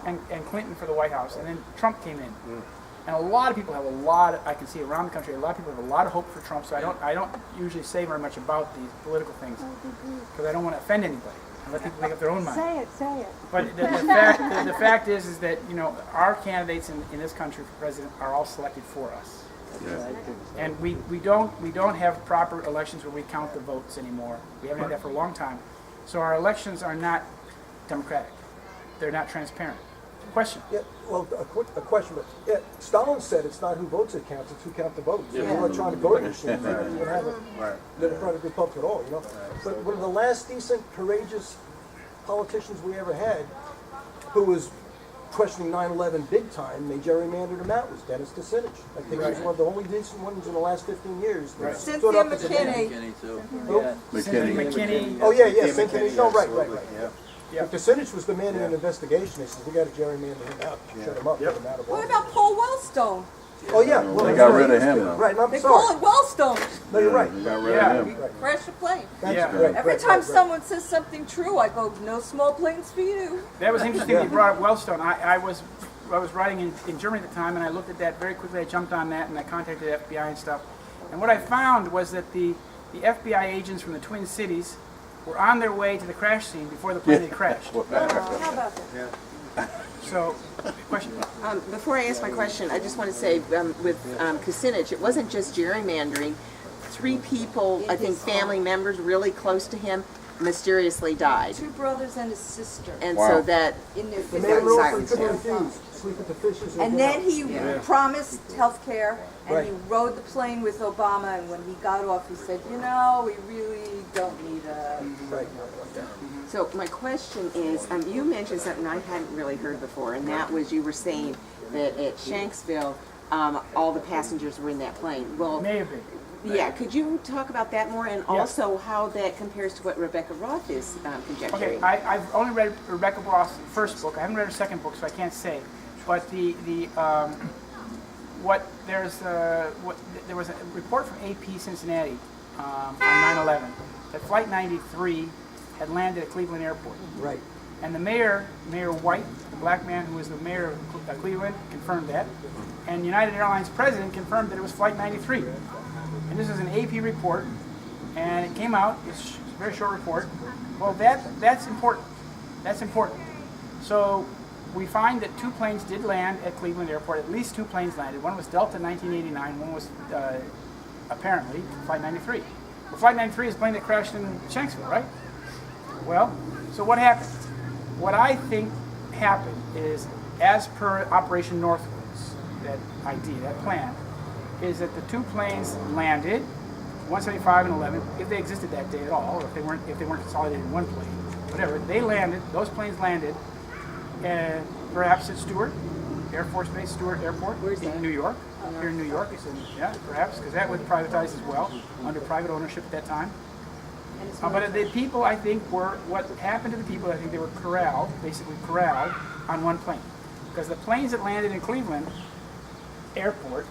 and Clinton for the White House, and then Trump came in. And a lot of people have I can see around the country, a lot of people have a lot of hope for Trump, so I don't usually say very much about these political things, because I don't want to offend anybody and let people make up their own mind. Say it. But the fact is that, you know, our candidates in this country for president are all selected for us. Yeah. And we don't have proper elections where we count the votes anymore. We haven't had that for a long time. So our elections are not democratic. They're not transparent. Question. Yeah, well, a question, but yeah, Stalin said it's not who votes that counts, it's who counts the votes. Yeah. We're electronic voting machines. You don't have a democratic republic at all, you know. But one of the last decent, courageous politicians we ever had, who was questioning 9/11 big time, they gerrymandered him out, was Dennis Kucinich. I think he was one of the only decent ones in the last 15 years. That stood Cynthia up as a man. McKinney too. McKinney. Oh yeah, Cynthia. No, right. Yeah. But Kucinich was demanding an investigation. They said, we got to gerrymander him out, shut him up, get him out of What office. about Paul Wellstone? Oh yeah, well, They got rid of him, though. Right, and I'm They sorry. call it Wellstone. No, you're right. They got rid Yeah. of him. Crash the plane. Every Right, time right. someone says something true, I go, no small planes for you. That was interesting that you brought up Wellstone. I was writing in Germany at the time, and I looked at that very quickly. I jumped on that, and I contacted the FBI and stuff. And what I found was that the FBI agents from the Twin Cities were on their way to the crash scene before the plane had crashed. How about that? So, question. Before I ask my question, I just want to say with Kucinich, it wasn't just gerrymandering. 3 people, I think family members really close to him, mysteriously died. 2 brothers and a sister And Wow. so that, in their The 50s. man wrote Silence, couldn't yeah. refuse. Sleep with the fishes. And then he promised health care, and Right. he rode the plane with Obama, and when he got off, he said, you know, we really don't need a... Right. so my question is, you mentioned something I hadn't really heard before, and that was you were saying that at Shanksville, all the passengers were in that plane. Well, May have been. yeah, could you talk about that more, and also how that compares to what Rebecca Roth is conjecturing? Okay, I've only read Rebecca Roth's first book. I haven't read her second book, so I can't say. But there was a report from AP Cincinnati on 9/11 that Flight 93 had landed at Cleveland Airport. Right. And the Mayor White, the black man who was the mayor of Cleveland, confirmed that. And United Airlines president confirmed that it was Flight 93. And this is an AP report, and it came out. It's a very short report. Well, that's important. That's important. So we find that 2 planes did land at Cleveland Airport. At least 2 planes landed. One was Delta 1989. One was apparently Flight 93. Well, Flight 93 is the plane that crashed in Shanksville, right? Well, so what happened? What I think happened is, as per Operation Northwoods, that idea, that plan, is that the 2 planes landed, 175 and 11, if they existed that day at all, or if they weren't consolidated in one plane, whatever. They landed. Those planes landed, and perhaps at Stewart Air Force Base, Stewart Airport, in New York. Here in New York, perhaps, because that was privatized as well, under private ownership at that time. But the people, I think, what happened to the people, I think they were basically corralled on one plane. Because the planes that landed in Cleveland Airport,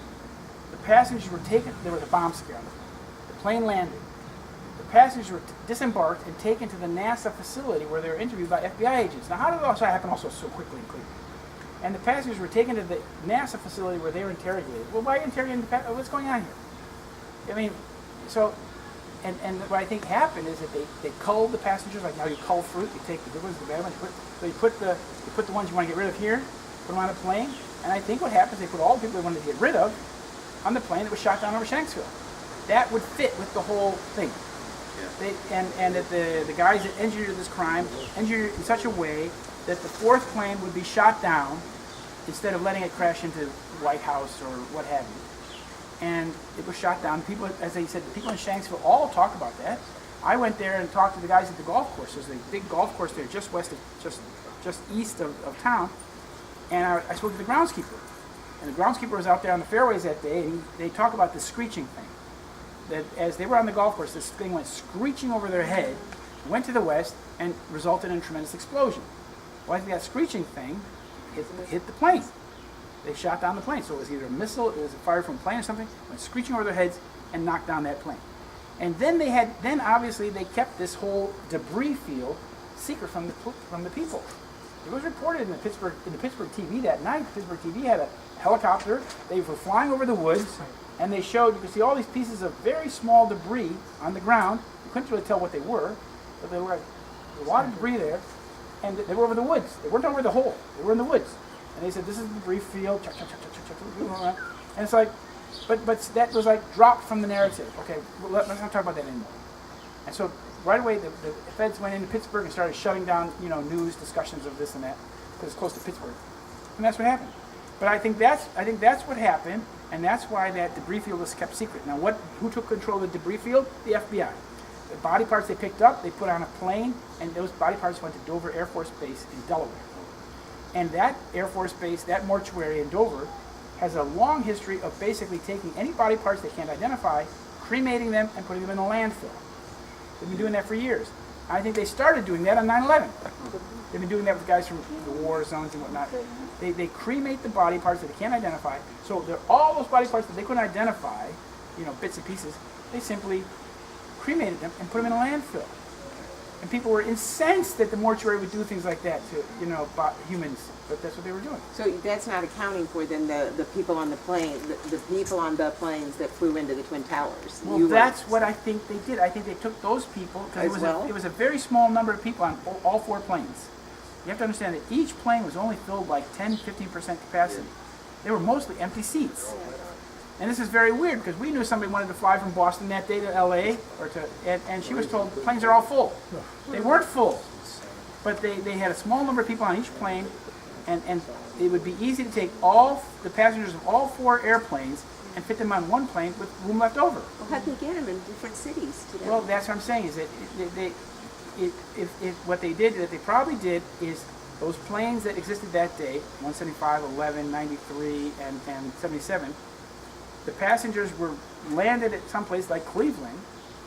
the passengers were taken, there was a bomb scare on the plane. The plane landed. The passengers were disembarked and taken to the NASA facility where they were interviewed by FBI agents. Now, how did it also happen so quickly in Cleveland? And the passengers were taken to the NASA facility where they were interrogated. Well, why interrogating the passengers? What's going on here? I mean, so... And what I think happened is that they culled the passengers, like now you cull fruit, you take the good ones, the bad ones, you put the ones you want to get rid of here, put them on a plane, and I think what happens, they put all the people they wanted to get rid of on the plane that was shot down over Shanksville. That would fit with the whole thing. Yeah. And that the guys that engineered this crime engineered it in such a way that the 4th plane would be shot down instead of letting it crash into the White House or what have you. And it was shot down. People, as they said, the people in Shanksville all talk about that. I went there and talked to the guys at the golf course. There's a big golf course there just west of, just east of town. And I spoke to the groundskeeper. And the groundskeeper was out there on the fairways that day, and they talk about the screeching thing. That as they were on the golf course, this thing went screeching over their head, went to the west, and resulted in a tremendous explosion. Well, I think that screeching thing hit the plane. They shot down the plane. So it was either a missile, it was a fire from a plane or something, went screeching over their heads and knocked down that plane. And then obviously they kept this whole debris field secret from the people. It was reported in the Pittsburgh TV that night. Pittsburgh TV had a helicopter. They were flying over the woods, and they showed, you could see all these pieces of very small debris on the ground. You couldn't really tell what they were, but there were a lot of debris there, and they were over the woods. They weren't over the hole. They were in the woods. And they said, this is the debris field. And it's like, but that was like dropped from the narrative. Okay, well, let's not talk about that anymore. And so right away, the feds went into Pittsburgh and started shutting down, news discussions of this and that because it's close to Pittsburgh, and that's what happened. But I think that's what happened, and that's why that debris field was kept secret. Now, who took control of the debris field? The FBI. The body parts they picked up, they put on a plane, and those body parts went to Dover Air Force Base in Delaware. And that Air Force Base, that mortuary in Dover, has a long history of basically taking any body parts they can't identify, cremating them, and putting them in a landfill. They've been doing that for years. I think they started doing that on 9/11. They've been doing that with guys from the war zones and whatnot. They cremate the body parts that they can't identify. So all those body parts that they couldn't identify, bits and pieces, they simply cremated them and put them in a landfill. And people were incensed that the mortuary would do things like that to humans, but that's what they were doing. So that's not accounting for then the people on the plane, the people on the planes that flew into the Twin Towers. Well, that's what I think they did. I think they took those people because it was a very small number of people on all 4 planes. You have to understand that each plane was only filled like 10-15% capacity. They were mostly empty seats. And this is very weird because we knew somebody wanted to fly from Boston that day to LA, and she was told the planes are all full. They weren't full, but they had a small number of people on each plane, and it would be easy to take all the passengers of all 4 airplanes and fit them on one plane with room left over. Well, how'd they get them in different cities today? Well, that's what I'm saying, is that what they probably did is those planes that existed that day, 175, 11, 93, and 77, the passengers were landed at some place like Cleveland,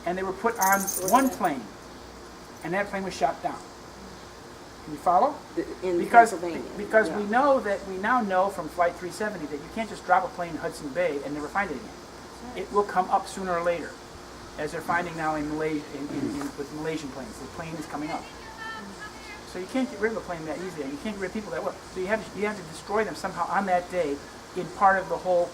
and they were put on one plane, and that plane was shot down. Can you follow? In Pennsylvania. Because we now know from Flight 370 that you can't just drop a plane in Hudson Bay and never find it again. It will come up sooner or later, as they're finding now in Malaysia, with Malaysian planes. The plane is coming up. So you can't get rid of a plane that easily, and you can't get rid of people that well. So you have to destroy them somehow on that day in part of the whole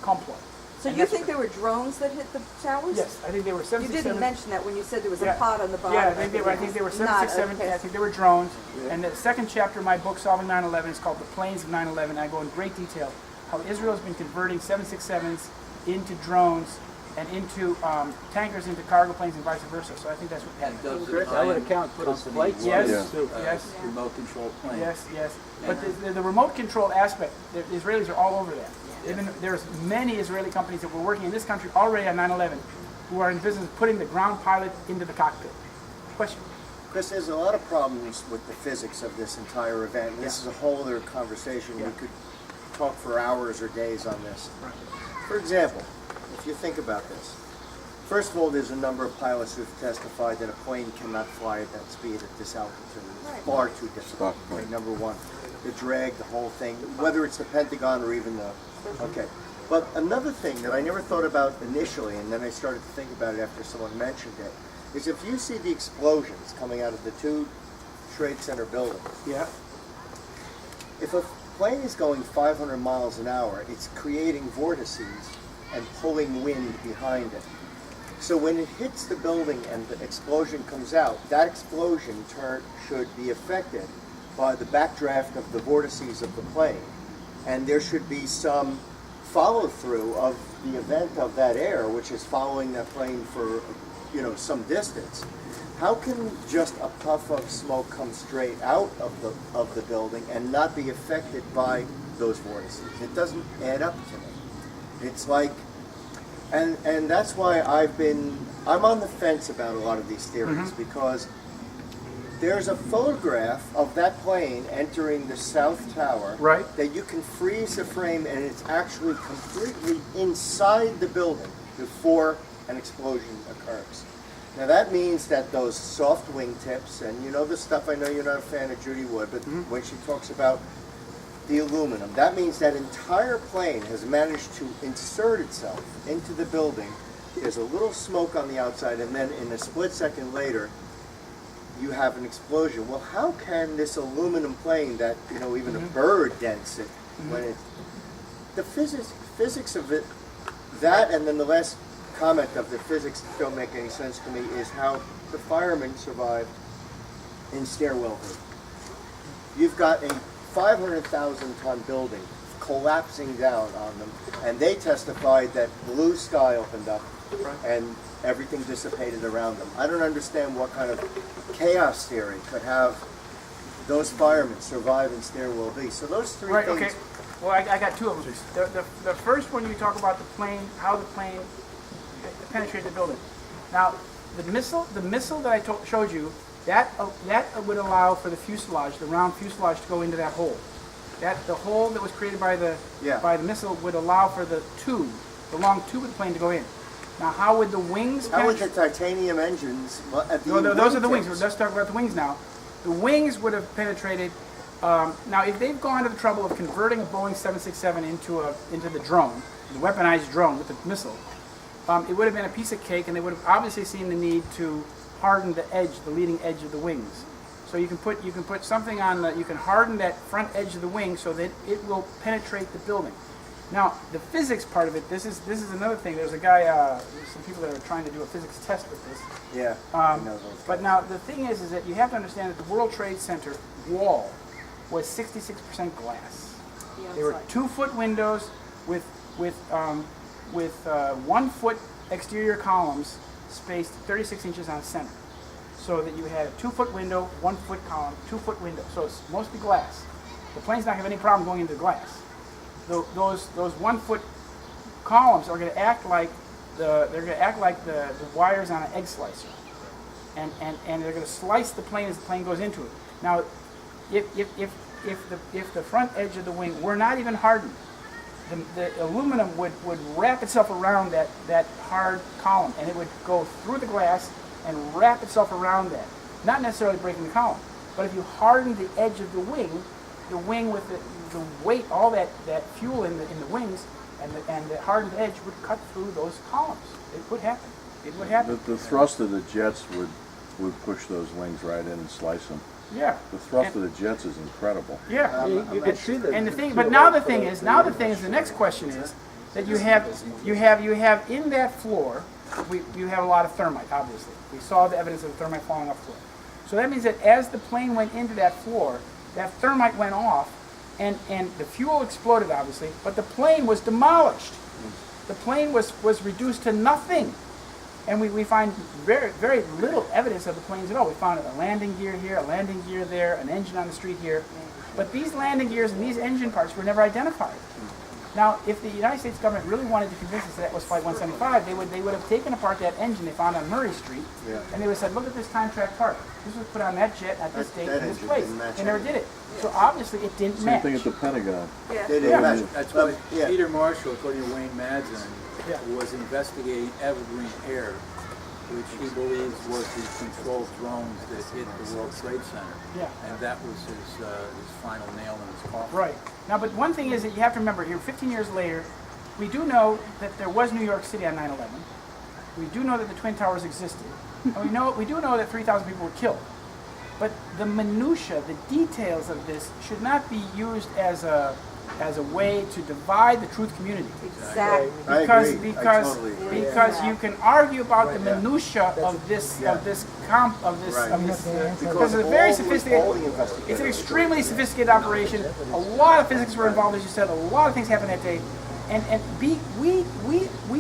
comploit. So you think there were drones that hit the towers? Yes, I think they were 767. You didn't mention that when you said there was a pod on the bottom. Yeah, I think they were 767. I think they were drones. And the second chapter of my book, Solving 9/11, is called The Planes of 9/11. I go in great detail how Israel has been converting 767s into drones and into tankers into cargo planes and vice versa. So I think that's what happened. That would account for those flights. Yes, Yeah. yes. Remote control plane. Yes. But the remote control aspect, the Israelis are all over that. There's many Israeli companies that were working in this country already on 9/11 who are in the business of putting the ground pilot into the cockpit. Question? Chris, there's a lot of problems with the physics of this entire event. This is a whole other conversation. Yeah. We could talk for hours or days on this. Right. For example, if you think about this, first of all, there's a number of pilots who've testified that a plane cannot fly at that speed at this altitude. It's far too difficult. Okay, number one. The drag, the whole thing, whether it's the Pentagon or even the... Okay. But another thing that I never thought about initially, and then I started to think about it after someone mentioned it, is if you see the explosions coming out of the 2 Trade Center buildings, Yeah. if a plane is going 500 miles an hour, it's creating vortices and pulling wind behind it. So when it hits the building and the explosion comes out, that explosion should be affected by the backdraft of the vortices of the plane. And there should be some follow-through of the event of that air, which is following that plane for, some distance. How can just a puff of smoke come straight out of the building and not be affected by those vortices? It doesn't add up to me. It's like, and that's why I'm on the fence about a lot of these theories, because there's a photograph of that plane entering the South Tower that you can freeze the frame, and it's actually completely inside the building before an explosion occurs. Now that means that those soft wingtips, and the stuff, I know you're not a fan of Judy Wood, but when she talks about the aluminum, that means that entire plane has managed to insert itself into the building. There's a little smoke on the outside, and then in a split second later, you have an explosion. Well, how can this aluminum plane that, you know, even a bird dents it, when it, the physics of it, that, and then the last comment of the physics that don't make any sense to me is how the firemen survived in stairwell hood. You've got a 500,000-ton building collapsing down on them, and they testified that blue sky opened up and everything dissipated around them. I don't understand what kind of chaos theory could have those firemen survive in stairwell B. So those three Right, things. okay. Well, I got two of them. The first one, you talk about the plane, how the plane penetrated the building. Now, the missile that I showed you, that would allow for the fuselage, the round fuselage, to go into that hole. The hole that was created by the missile would allow for the long tube of the plane to go in. Now, how would the wings? How would the titanium engines? Well, those are the wings. Let's talk about the wings now. The wings would have penetrated. Now, if they've gone to the trouble of converting a Boeing 767 into the drone, the weaponized drone with the missile, it would have been a piece of cake, and they would have obviously seen the need to harden the leading edge of the wings. So you can put something on you can harden that front edge of the wing so that it will penetrate the building. Now, the physics part of it, this is another thing. There's a guy, there's some people that are trying to do a physics test with this. Yeah. I know those guys. But now the thing is that you have to understand that the World Trade Center wall was 66% glass. They were 2-foot windows with 1 foot exterior columns spaced 36 inches on center. So that you had a 2-foot window, 1 foot column, 2-foot window. So it's mostly glass. The plane's not going to have any problem going into the glass. Those 1 foot columns are going to act like the wires on an egg slicer, and they're going to slice the plane as the plane goes into it. Now, if the front edge of the wing were not even hardened, the aluminum would wrap itself around that hard column, and it would go through the glass and wrap itself around that, not necessarily breaking the column. But if you harden the edge of the wing with the weight, all that fuel in the wings, and the hardened edge would cut through those columns. It would happen. It would happen. The thrust of the jets would push those wings right in and slice them. Yeah. The thrust of the jets is incredible. Yeah. You can see that. And the thing, but now the thing is, the next question is that you have in that floor, you have a lot of thermite. Obviously, we saw the evidence of the thermite falling off the floor. So that means that as the plane went into that floor, that thermite went off, and the fuel exploded, obviously, but the plane was demolished. The plane was reduced to nothing. And we find very, very little evidence of the planes at all. We found a landing gear here, a landing gear there, an engine on the street here. But these landing gears and these engine parts were never identified. Now, if the United States government really wanted to convince us that was Flight 175, they would have taken apart that engine they found on Murray Street, and they would have said, look at this time track part. This was put on that jet at this date in this place. They never did it. So obviously it didn't Same match. thing at the Pentagon. They didn't match. That's why Yeah. Peter Marshall, according to Wayne Madsen, Yeah. was investigating Evergreen Air, which he believes was the controlled drones that hit the World Trade Center. Yeah. And that was his final nail in his coffin. Right. Now, but one thing is that you have to remember here, 15 years later, we do know that there was New York City on 9/11. We do know that the Twin Towers existed. And we do know that 3,000 people were killed. But the minutia, the details of this should not be used as a way to divide the truth community. Exactly. I agree. I totally agree. Because you can argue about the minutia of this because it's a very sophisticated. All the investigators. It's an extremely sophisticated operation. A lot of physics were involved, as you said. A lot of things happened that day, and we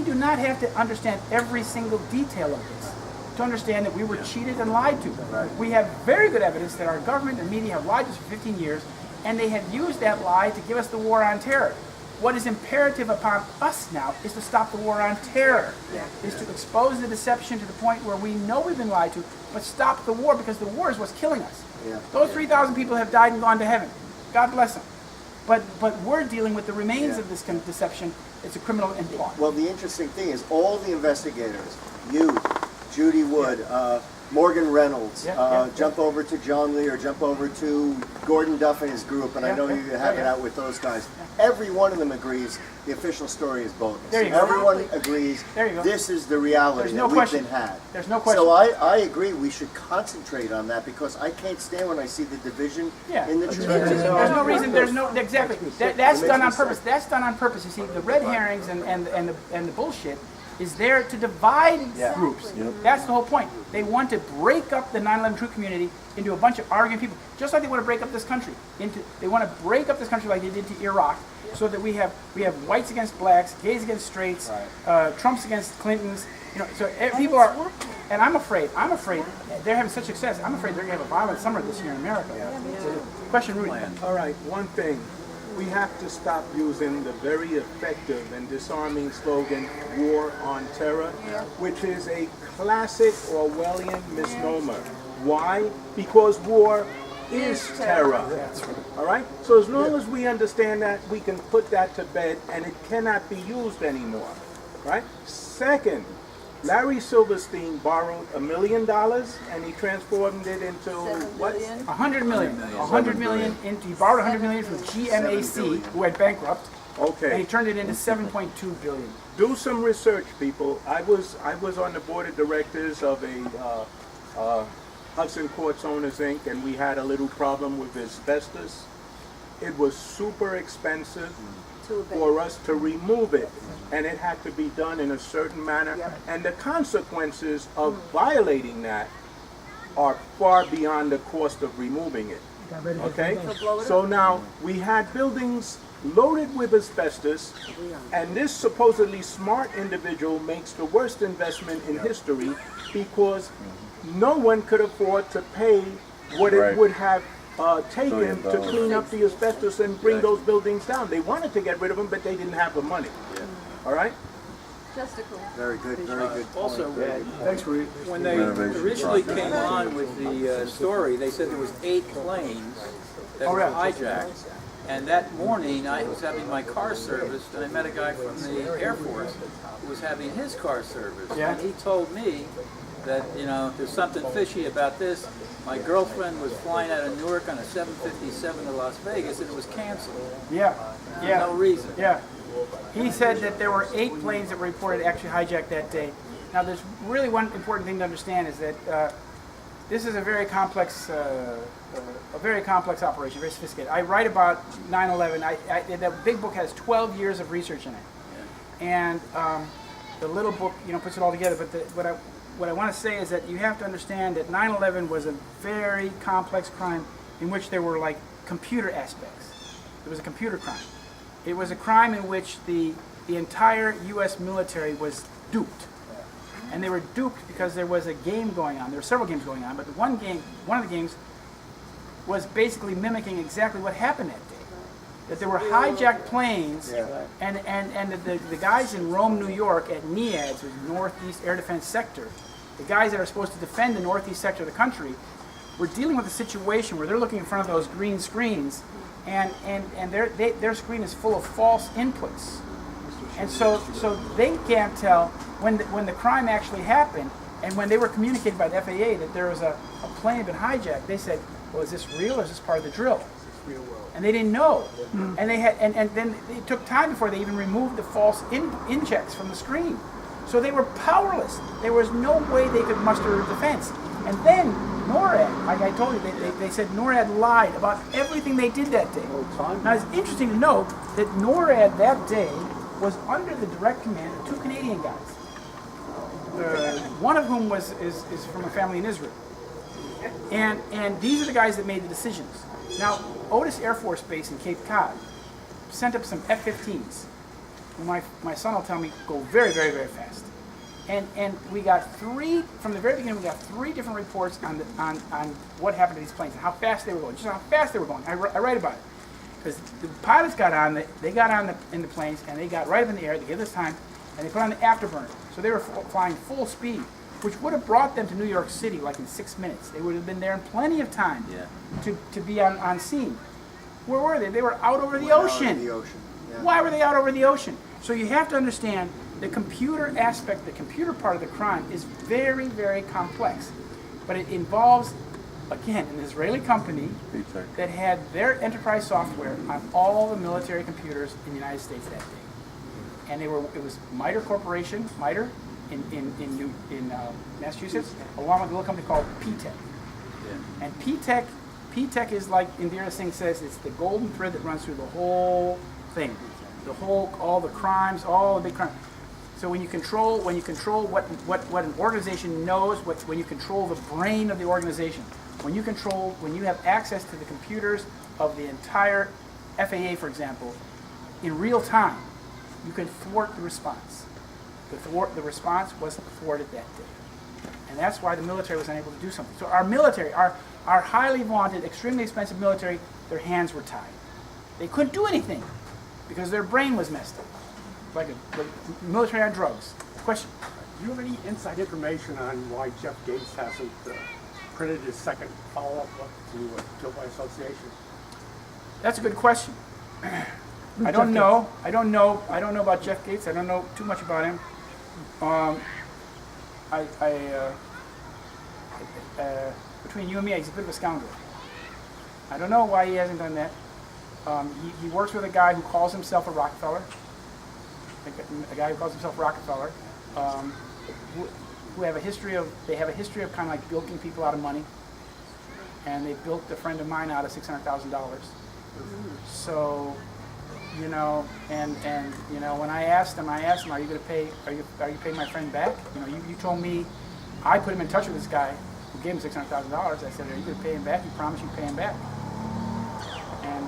do not have to understand every single detail of this to understand that we were cheated and lied to. Right. We have very good evidence that our government and media have lied to us for 15 years, and they have used that lie to give us the war on terror. What is imperative upon us now is to stop the war on terror, is to expose the deception to the point where we know we've been lied to, but stop the war, because the war is what's killing us. Yeah. Those 3,000 people have died and gone to heaven. God bless them. But we're dealing with the remains of this kind of deception. It's a criminal impulse. Well, the interesting thing is all the investigators, you, Judy Wood, Morgan Reynolds, jump over to John Lee or jump over to Gordon Duff and his group, and I know you have it out with those guys. Every one of them agrees the official story is bogus. There you go. Everyone agrees There you go. this is the reality There's no that question. we've been had. There's no question. So I agree we should concentrate on that because I can't stand when I see the division in the church. There's no reason. There's no exactly. That's done on purpose. That's done on purpose. You see, the red herrings and the bullshit is there to divide groups. That's the whole point. They want to break up the 9/11 Truth community into a bunch of arguing people, just like they want to break up this country. They want to break up this country like they did to Iraq, so that we have whites against blacks, gays against straights, Trumps against Clintons. You know, so people are, and I'm afraid they're having such success. I'm afraid they're going to have a violent summer this year in America. Question, Rudy. All right, one thing. We have to stop using the very effective and disarming slogan, war on terror, which is a classic Orwellian misnomer. Why? Because war is terror. All right? So as long as we understand that, we can put that to bed and it cannot be used anymore. Right? Second, Larry Silverstein borrowed $1 million and he transformed it into what? 100 million. 100 million. He borrowed 100 million from GMAC, who went bankrupt, and Okay. he turned it into 7.2 billion. Do some research, people. I was on the board of directors of a Hudson Courts Owners Inc., and we had a little problem with asbestos. It was super expensive for us to remove it, and it had to be done in a certain manner. And the consequences of violating that are far beyond the cost of removing it. Okay? So now we had buildings loaded with asbestos, and this supposedly smart individual makes the worst investment in history because no one could afford to pay what it would have taken to clean up the asbestos and bring those buildings down. They wanted to get rid of them, but they didn't have the money. All right? Very good, very good. Also, Thanks, Rudy. when they originally came on with the story, they said there was 8 planes that were hijacked. And that morning, I was having my car serviced, and I met a guy from the Air Force who was having his car serviced. Yeah. And he told me that, you know, there's something fishy about this. My girlfriend was flying out of Newark on a 757 to Las Vegas, and it was canceled. Yeah. For no reason. Yeah. He said that there were 8 planes that were reported actually hijacked that day. Now, there's really one important thing to understand is that this is a very complex operation, very sophisticated. I write about 9/11. That big book has 12 years of research in it, and the little book, you know, puts it all together. But what I want to say is that you have to understand that 9/11 was a very complex crime in which there were like computer aspects. It was a computer crime. It was a crime in which the entire U.S. military was duped. And they were duped because there was a game going on. There were several games going on, but one of the games was basically mimicking exactly what happened that day. That there were hijacked planes, and the guys in Rome, New York, at NEADS, which is Northeast Air Defense Sector, the guys that are supposed to defend the Northeast sector of the country, were dealing with a situation where they're looking in front of those green screens, and their screen is full of false inputs. And so they can't tell when the crime actually happened, and when they were communicated by the FAA that there was a plane had been hijacked, they said, well, is this real or is this part of the drill? And they didn't know. And they had and then it took time before they even removed the false injects from the screen. So they were powerless. There was no way they could muster a defense. And then NORAD, like I told you, they said NORAD lied about everything they did that day. Now it's interesting to note that NORAD that day was under the direct command of 2 Canadian guys. One of whom is from a family in Israel. And these are the guys that made the decisions. Now, Otis Air Force Base in Cape Cod sent up some F-15s. My son will tell me go very, very, very fast. And we got from the very beginning, we got 3 different reports on what happened to these planes and how fast they were going, just how fast they were going. I write about it. Because the pilots got on, in the planes, and they got right up in the air, they gave us time, and they put on the afterburner. So they were flying full speed, which would have brought them to New York City like in 6 minutes. They would have been there in plenty of time to be on scene. Where were they? They were out over the ocean. Why were they out over the ocean? So you have to understand the computer aspect, the computer part of the crime is very, very complex. But it involves again, an Israeli company P-Tech. that had their enterprise software on all the military computers in the United States that day. And it was MITRE Corporation, MITRE, in Massachusetts, along with a little company called P-Tech. And P-Tech is like Indira Singh says, it's the golden thread that runs through the whole thing, all the crimes, all the big crimes. So when you control what an organization knows, when you control the brain of the organization, when you have access to the computers of the entire FAA, for example, in real time, you can thwart the response. The response wasn't thwarted that day. And that's why the military was unable to do something. So our military, our highly vaunted, extremely expensive military, their hands were tied. They couldn't do anything because their brain was messed up. Like military on drugs. Question? Do you have any inside information on why Jeff Gates hasn't printed his second follow-up book to Kill by Association? That's a good question. I don't know about Jeff Gates. I don't know too much about him. Between you and me, he's a bit of a scoundrel. I don't know why he hasn't done that. He works with a guy who calls himself a Rockefeller. A guy who calls himself Rockefeller, who have a history of kind of like bilking people out of money, and they bilked a friend of mine out of $600,000. So, and when I asked him, are you paying my friend back? You told me, I put him in touch with this guy who gave him $600,000. I said, are you going to pay him back? You promised you'd pay him back. And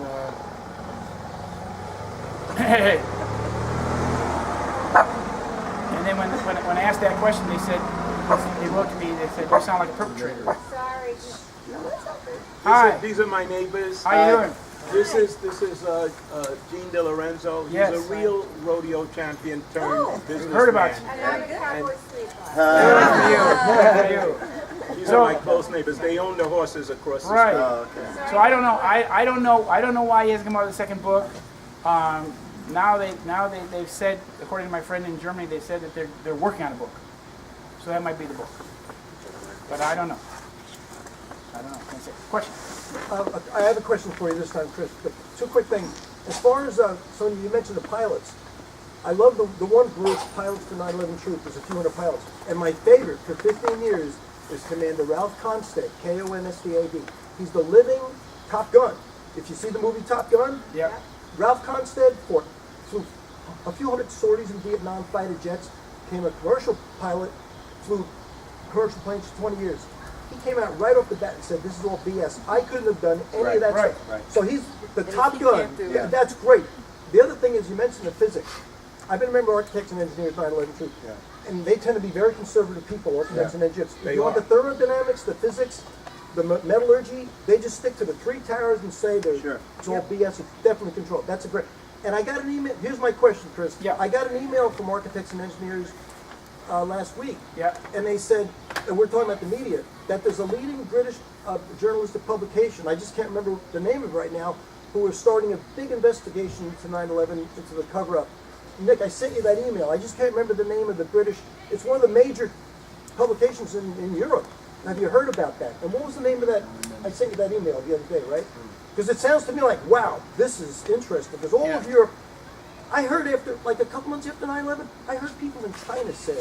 and then when I asked that question, they wrote to me. They said, "You sound like a perpetrator." Sorry. Hi. These are my neighbors. How you doing? This is Gene DeLorenzo. He's Yes. a real rodeo champion turned businessman. Heard about you. And I'm a cowboy sleeper. Good for you. These are my close neighbors. They own the horses across the street. Right. Oh, okay. So I don't know. I don't know why he hasn't come out with the second book. Now they've said, according to my friend in Germany, they said that they're working on a book. So that might be the book. But I don't know. Can't say. Question. I have a question for you this time, Chris. Two quick things. As far as, so you mentioned the pilots. I love the one group, Pilots for 9/11 Truth. There's a few hundred pilots. And my favorite for 15 years is Commander Ralph Konstad, Konstad. He's the living Top Gun. If you see the movie Top Gun, Yeah. Ralph Konstad flew a few hundred sorties in Vietnam, fighter jets, became a commercial pilot, flew commercial planes for 20 years. He came out right off the bat and said, "This is all BS. I couldn't have done any of that Right. stuff." Right. So he's the And Top he Gun. can't do Yeah, it. that's great. The other thing is you mentioned the physics. I've been a member of Architects and Engineers 9/11 Truth. Yeah. And they tend to be very conservative people, architects and engineers. If They you want are. the thermodynamics, the physics, the metallurgy, they just stick to the three towers and say Sure. it's all BS. It's definitely controlled. That's a great. And I got an email. Here's my question, Chris. Yeah. I got an email from Architects and Engineers last week. Yeah. And they said, and we're talking about the media, that there's a leading British journalistic publication, I just can't remember the name of it right now, who is starting a big investigation into 9/11, into the cover-up. Nick, I sent you that email. I just can't remember the name of the British, it's one of the major publications in Europe. Have you heard about that? And what was the name of that? I sent you that email the other day, right? Because it sounds to me like, wow, this is interesting. Because all of Europe, I heard after, like a couple months after 9/11, I heard people in China say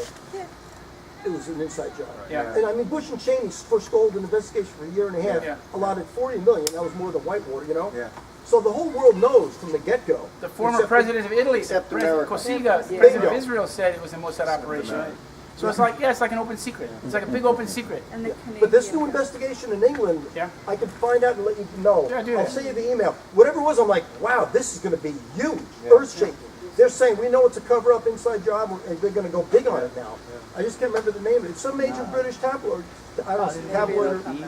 it was an inside job. Yeah. And I mean, Bush and Cheney forestalled an investigation for a year and a half, Yeah. allotted $40 million. That was more than Whitewater, you know? Yeah. So the whole world knows from the get-go. The former except- president of Italy, Except President America. Cossiga, Yeah. president of Bingo. Israel, said it was a Mossad operation. So it's like, it's like an open secret. It's like a big open secret. And the But this Canadian- new investigation in England, Yeah. I can find out and let you know. Yeah, do I'll that. send you the email. Whatever it was, I'm like, wow, this is going to be huge, earth-shaking. They're saying, we know it's a cover-up inside job, and they're going to go big on it now. I just can't remember the name of it. It's some major British tabloid. I don't know, tabloid. I know,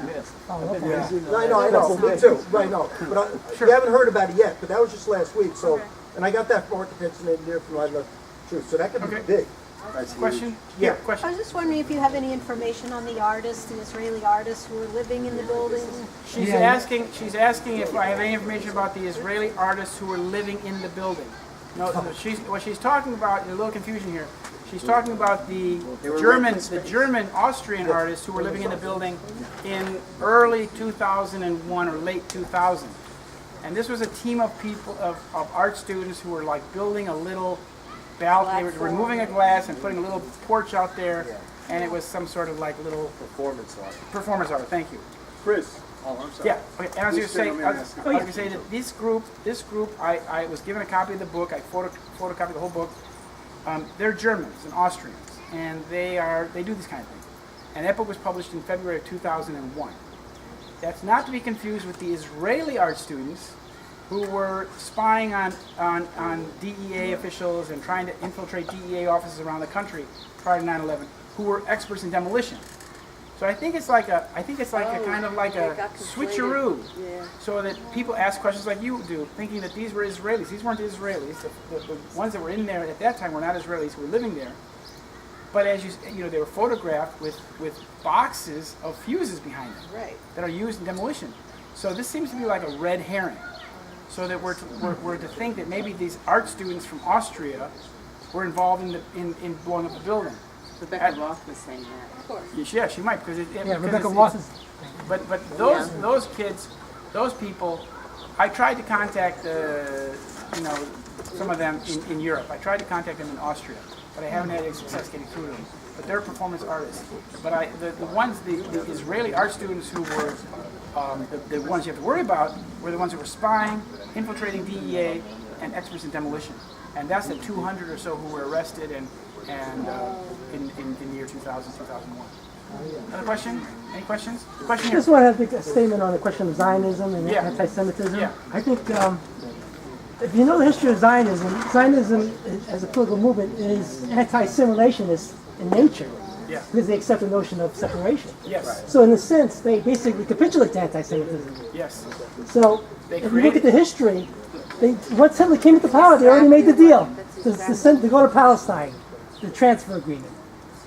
me too. Right, no. But you haven't heard about it yet, but that was just last week. So, and I got that from Architects and Engineers from I Love Truth. So that could be Okay. big. That's huge. Question? Yeah. I Question. was just wondering if you have any information on the artists, the Israeli artists who are living in the building. She's asking if I have any information about the Israeli artists who were living in the building. No, what she's talking about, there's a little confusion here. She's talking about the German Austrian artists who were living in the building in early 2001 or late 2000. And this was a team of people, of art students who were like building a little balcony. They were removing a glass and putting a little porch out there. And it was some sort of like little Performance art. performance art. Thank you. Chris. Oh, I'm sorry. Yeah. Okay. And I was going to say that this group, I was given a copy of the book. I photocopied the whole book. They're Germans and Austrians, and they do this kind of thing. And that book was published in February of 2001. That's not to be confused with the Israeli art students who were spying on DEA officials and trying to infiltrate DEA offices around the country prior to 9/11, who were experts in demolition. So I think it's like a kind of like a switcheroo, so that people ask questions like you do, thinking that these were Israelis. These weren't Israelis. The ones that were in there at that time were not Israelis who were living there. But as you know, they were photographed with boxes of fuses behind them that are used in demolition. So this seems to be like a red herring. So that we're to think that maybe these art students from Austria were involved in blowing up the building. Rebecca Roth was saying that. Of course. Yeah, she might because Rebecca Roth is. But those kids, those people, I tried to contact some of them in Europe. I tried to contact them in Austria, but I haven't had any success getting through to them. But they're performance artists. But the Israeli art students who were the ones you have to worry about were the ones who were spying, infiltrating DEA, and experts in demolition. And that's the 200 or so who were arrested and in the year 2000, 2001. Another question? Any questions? Question I here. just want to make a statement on the question of Zionism and Yeah. anti-Semitism. Yeah. I think if you know the history of Zionism as a political movement is anti-assimilationist in nature. Yeah. Because they accept the notion of separation. Yes. So in a sense, they basically capitulate to anti-Semitism. Yes. So They if you look at the history, once Hitler came into power, they already made the deal to go to Palestine, the transfer agreement,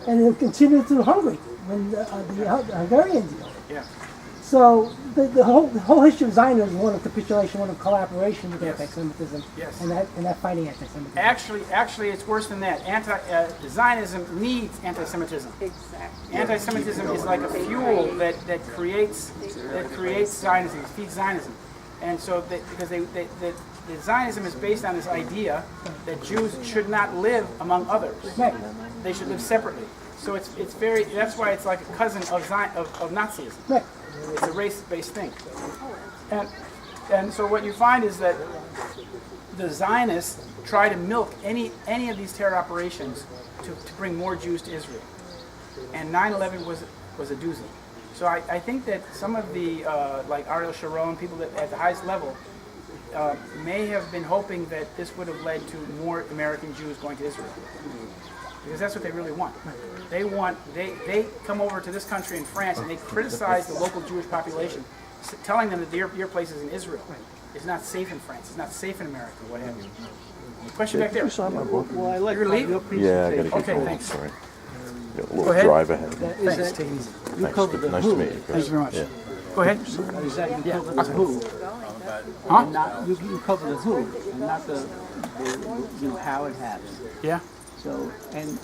and they'll continue through Hungary when the Hungarian deal. Yeah. So the whole history of Zionism is one of capitulation, one of collaboration with anti-Semitism, Yes. and that fighting anti-Semitism. Actually, it's worse than that. Zionism needs anti-Semitism. Exactly. Anti-Semitism is like a fuel that creates Zionism, feeds Zionism, and so because the Zionism is based on this idea that Jews should not live among others; they should live separately. So it's very. That's why it's like a cousin of Nazism. Right. It's a race-based thing, and so what you find is that the Zionists try to milk any of these terror operations to bring more Jews to Israel, and 9/11 was a doozy. So I think that some of the like Ariel Sharon, people that at the highest level, may have been hoping that this would have led to more American Jews going to Israel. Because that's what they really want. They come over to this country in France and they criticize the local Jewish population, telling them that your place is in Israel. It's not safe in France. It's not safe in America. What have you? Question back there. You saw my book? Well, I like Your your presentation. Yeah, I gotta get Okay, going. thanks. Sorry. Got a Go little ahead. drive ahead. Thanks. Take it easy. You covered the Nice who. to meet you, Chris. Thank you very much. Yeah. Go ahead. Is that you Yeah. covered the who? Huh? And not, you cover the who, and not the how it happened. Yeah. So, and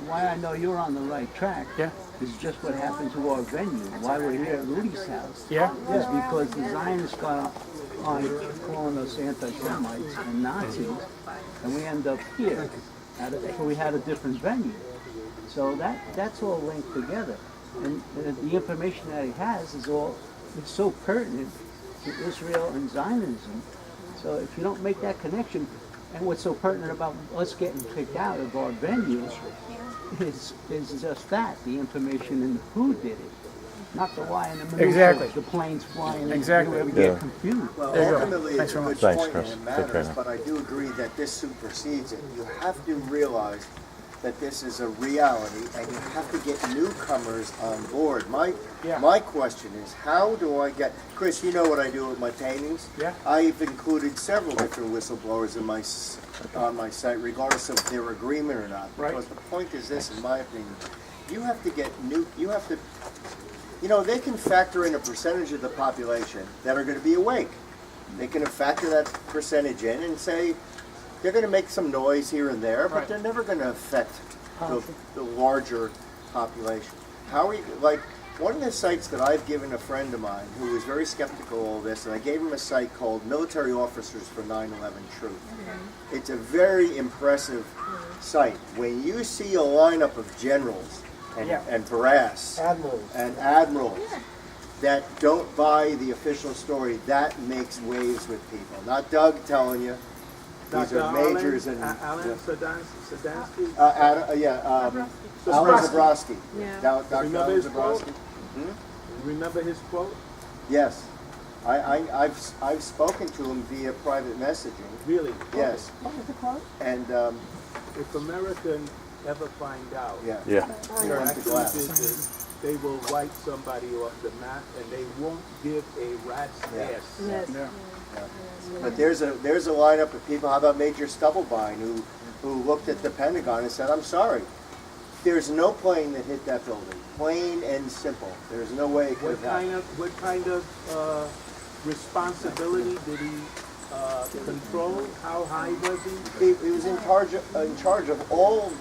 why I know you're on the right track Yeah. is just what happened to our venue. Why we're here at Rudy's house Yeah. is because the Zionists got on calling us anti-Semites and Nazis, and we end up here. So we had a different venue. So that's all linked together. And the information that he has is it's so pertinent to Israel and Zionism. So if you don't make that connection, and what's so pertinent about us getting kicked out of our venue is just that, the information in who did it, not the why and the minutiae, Exactly. the planes flying, Exactly. and we Yeah. get confused. Well, There you go. ultimately, Thanks it's a very good much. Thanks, point Chris. and it Take care matters, now. but I do agree that this supersedes it. You have to realize that this is a reality, and you have to get newcomers on board. My question is, how do I get... Chris, you know what I do with my paintings? Yeah. I've included several different whistleblowers on my site, regardless of their agreement or not. Right. Because the point is this, in my opinion, you have to get they can factor in a percentage of the population that are going to be awake. They can factor that percentage in and say, they're going to make some noise here and there, but they're never going to affect the larger population. How are you, like, one of the sites that I've given a friend of mine who was very skeptical of all this, and I gave him a site called Military Officers for 9/11 Truth. It's a very impressive site. When you see a lineup of generals and brass and admirals that don't buy the official story, that makes waves with people. Not Doug telling you. These are majors and Alan Sadansky. Alan Zabrowski. Dr. Remember Alan his quote? Zabrowski. Remember his quote? Yes. I've spoken to him via private messaging. Really? Yes. And if Americans ever find out, turn to glass. they will wipe somebody off the map, and they won't give a rat's ass. But there's a lineup of people. How about Major Stubblebine, who looked at the Pentagon and said, "I'm sorry, there's no plane that hit that building. Plain and simple. There's no way it could have happened." What kind of responsibility did he control? How high was he? He was in charge of all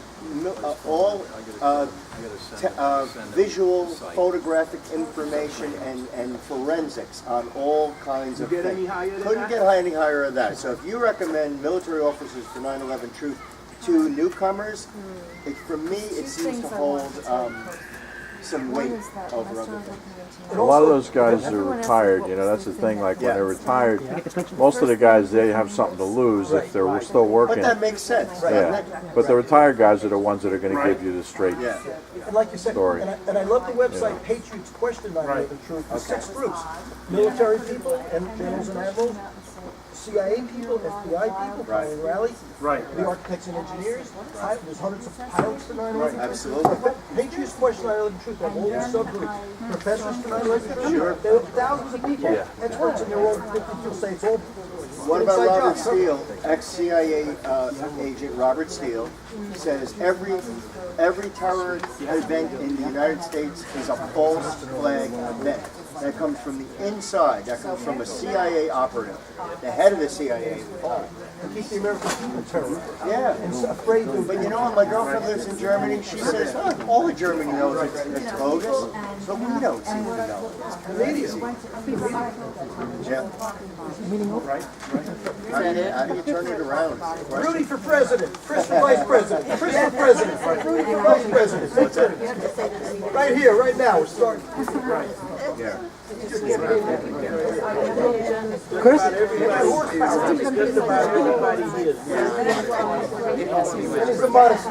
visual, photographic information and forensics on all kinds of things. Any higher than Couldn't get any higher than that. So if you recommend Military Officers for 9/11 Truth to newcomers, for me it seems to hold some weight over other things. A lot of those guys are retired, you know, that's the thing, like when they're retired, most of the guys, they have something to lose if they're still working. But that makes sense. Yeah, but the retired guys are the ones that are going to give you the straight And like you said, story. and I love the website Patriots Question 9/11 Truth. There's 6 groups: military people and generals and admirals, CIA people, FBI people, Brian Raleigh, the architects and engineers. There's hundreds of pilots to 9/11. Absolutely. Patriots Question 9/11 Truth have all these subgroups. Professors to 9/11 Truth. There are thousands of people. Experts, and they're all. People say it's all. What about Robert Steele, ex-CIA agent Robert Steele, says every terror event in the United States is a false flag event. That comes from the inside. That comes from a CIA operative, the head of the CIA at the time. To keep the American people terrorized. Yeah. And so afraid to. But you know, my girlfriend lives in Germany. She says, oh, all of Germany knows it's bogus, but we don't seem to know. Canadians. Yeah. How do you turn it around? Rudy for president. Chris for vice president. Chris for president. Rudy for vice president. That's it. Right here, right now. We're starting. Yeah. Chris? Just about everybody here. It's the modest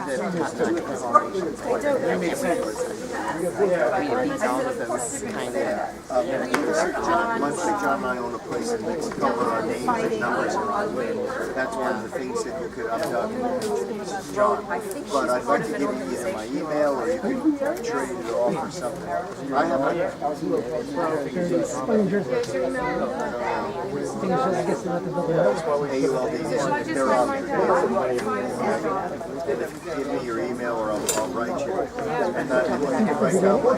My buddy John and I own a place in Mexico where our names and numbers are on it. That's one of the things that you could updug John. But I'd like to give you either my email or you can trade it off or something. I have AULD, they're on there. Give me your email or I'll write you. And then write down my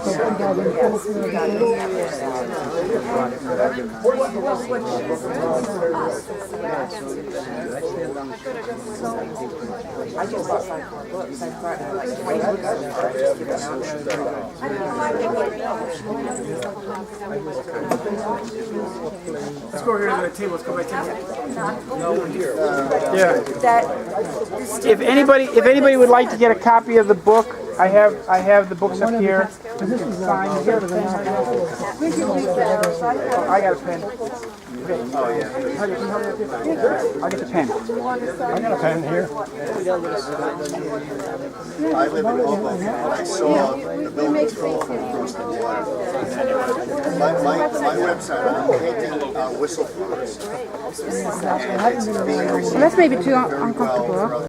Let's go here to the table. Let's go back to If anybody would like to get a copy of the book, I have the books up here. You can sign. You got a pen? I got a pen. Okay. Oh yeah. I'll get the pen. I got a pen here. I live in Hoboken. I saw the buildings fall across the water. My website, I'm painting whistleblowers. Well, that's maybe too uncomfortable.